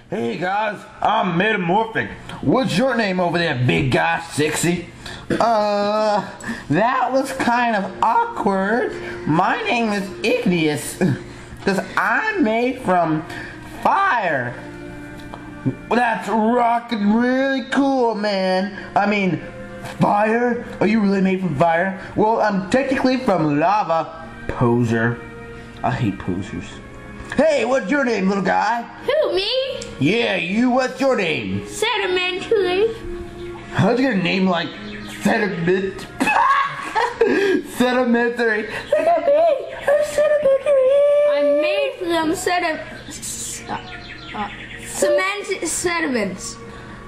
Hey guys, I'm Metamorphic. What's your name over there, big guy, sexy? That was kind of awkward. My name is Igneous, because I'm made from fire. That's rockin' really cool, man. I mean, fire? Are you really made from fire? Well, I'm technically from lava. Poser. I hate posers. Hey, what's your name, little guy? Who, me? Yeah, you. What's your name? Sedimentary. How'd you get a name like Sediment? Sedimentary. Look at me. I'm sedimentary. I'm made from cemented sediments.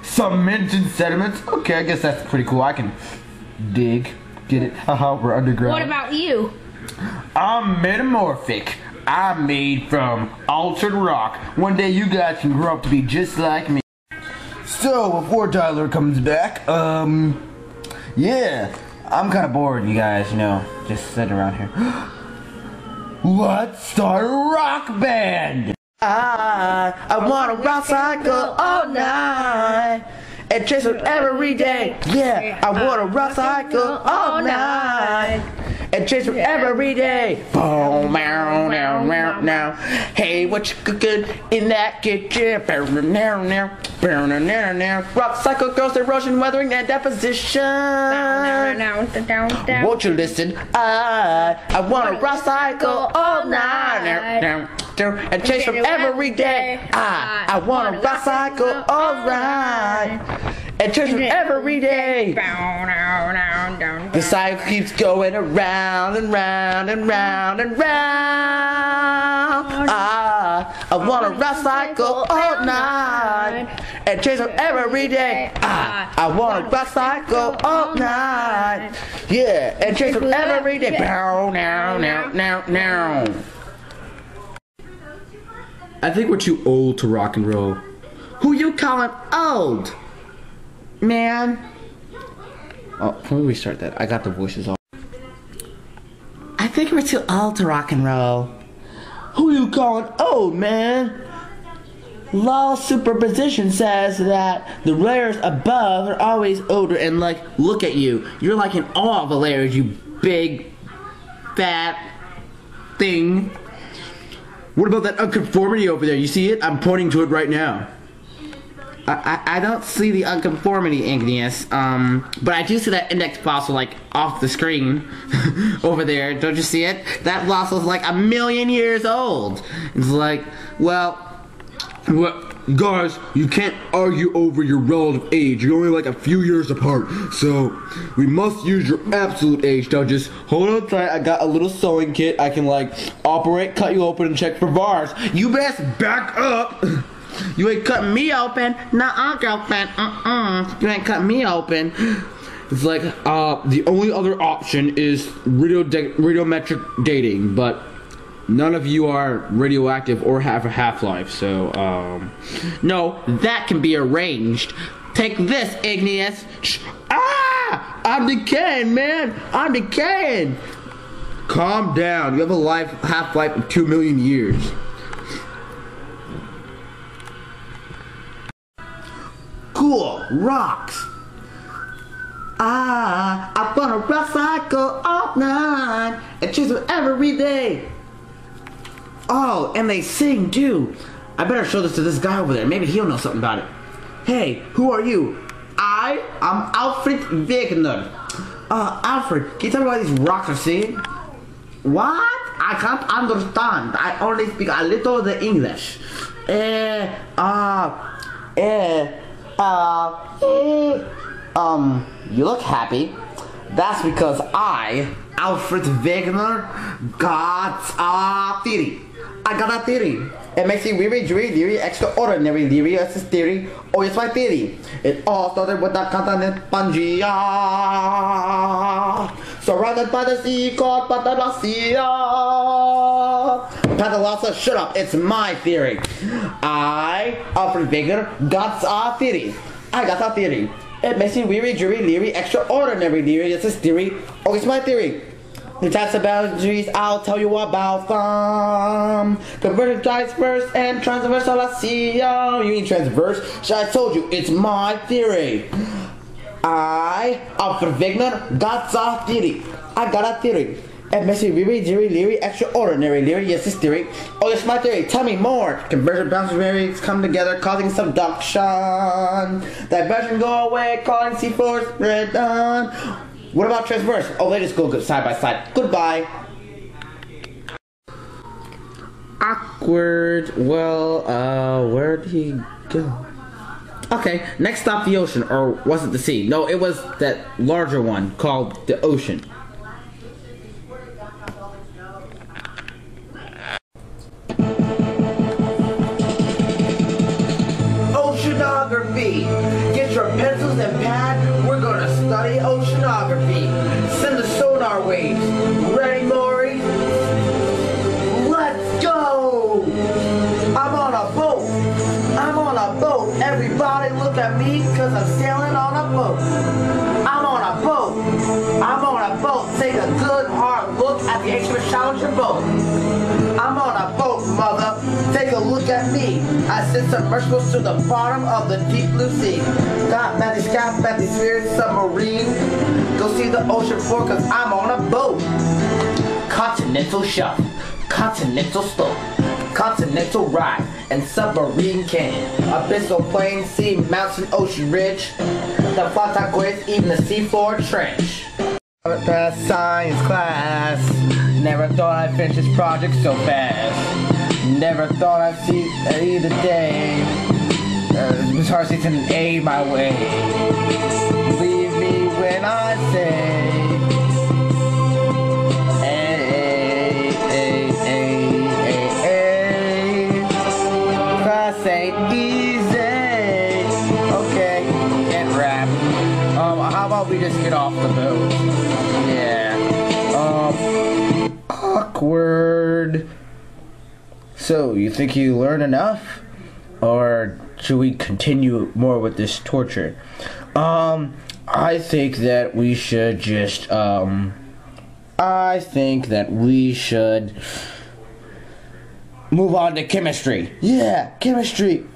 Cemented sediments? Okay, I guess that's pretty cool. I can dig. Get it? Haha, we're underground. What about you? I'm Metamorphic. I'm made from altered rock. One day you guys can grow up to be just like me. So, before Tyler comes back, yeah, I'm kind of bored, you guys, just sitting around here. Let's start a rock band! I want to rock cycle all night and chase it every day. Yeah, I want to rock cycle all night and chase it every day. Boom, now, now, now, now. Hey, what you cooking in that kitchen? Now, now, now, now, now. Rock cycle girls, erosion, weathering, and deposition. Won't you listen? I want to rock cycle all night. Now, and chase them every day. I want to rock cycle all right and chase them every day. The cycle keeps going around and round and round and round. I want to rock cycle all night and chase them every day. I want to rock cycle all night. Yeah, and chase them every day. Now, now, now, now, now. I think we're too old to rock and roll. Who you calling old, man? Oh, let me restart that. I got the voices off. I think we're too old to rock and roll. Who you calling old, man? Law superposition says that the layers above are always older, and look at you. You're like in all the layers, you big, fat thing. What about that unconformity over there? You see it? I'm pointing to it right now. I don't see the unconformity, Igneous. But I do see that index fossil off the screen over there. Don't you see it? That fossil's like 1,000,000 years old. It's like, well, guys, you can't argue over your relative age. You're only like a few years apart. So, we must use your absolute age. Now just hold on tight. I got a little sewing kit. I can operate, cut you open, and check for bars. you best back up. You ain't cutting me open. Nuh-uh, girlfriend. You ain't cutting me open. It's like, the only other option is radiometric dating, but none of you are radioactive or have a half-life, so, No, that can be arranged. Take this, Igneous. Ah! I'm decaying, man! I'm decaying! Calm down. You have a half-life of 2,000,000 years. Cool, rocks. I wanna rock cycle all night and chase them every day. Oh, and they sing too. I better show this to this guy over there. Maybe he'll know something about it. Hey, who are you? I'm Alfred Wegener. Alfred, can you tell me why these rocks are singing? What? I can't understand. I only speak a little of the English. You look happy. That's because I, Alfred Wegener, got a theory. I got a theory. It makes you very, very, very extraordinary theory. It's this theory. Oh, it's my theory. It all started with the continent Pangea, surrounded by the sea called Patalassia. Patalassa, shut up. It's my theory. I, Alfred Wegener, got a theory. I got a theory. It makes you very, very, very extraordinary theory. It's this theory. Oh, it's my theory. The types of boundaries, I'll tell you about them. Convergent, transverse, and transversalization. You mean transverse? So I told you, it's my theory. I, Alfred Wegener, got a theory. I got a theory. It makes me really extraordinary theory. Yes, this theory. Oh, this is my theory. Tell me more. Convergent boundaries come together, causing subduction. Diversion go away, causing C4 spread on. What about transverse? Oh, they just go side by side. Goodbye. Awkward. Well, where'd he go? Okay, next stop the ocean, or was it the sea? No, it was that larger one called the ocean. Oceanography. Get your pencils and pad. We're gonna study oceanography. Send the sonar waves. Ready, Maury? Let's go! I'm on a boat. I'm on a boat. Everybody look at me, cause I'm sailing on a boat. I'm on a boat. I'm on a boat. Take a good hard look at the HMS Challenger boat. I'm on a boat, mother. Take a look at me. I send submersibles to the bottom of the deep blue sea. Got Matthew Scott, Matthew Spirit, submarine. Go see the ocean floor, cause I'm on a boat. Continental shelf, continental slope, continental ride, and submarine canyon. Abyssal plain, sea, mountain, ocean ridge. The flat waves, even the seafloor trench. Past science class. Never thought I'd finish this project so fast. Never thought I'd see the day. It was hard to see an A my way. Believe me when I say, class ain't easy. Okay, can't rap. How about we just get off the boat? Yeah. Awkward. So, you think you learned enough? Or should we continue more with this torture? I think that we should just, I think that we should move on to chemistry. Yeah, chemistry.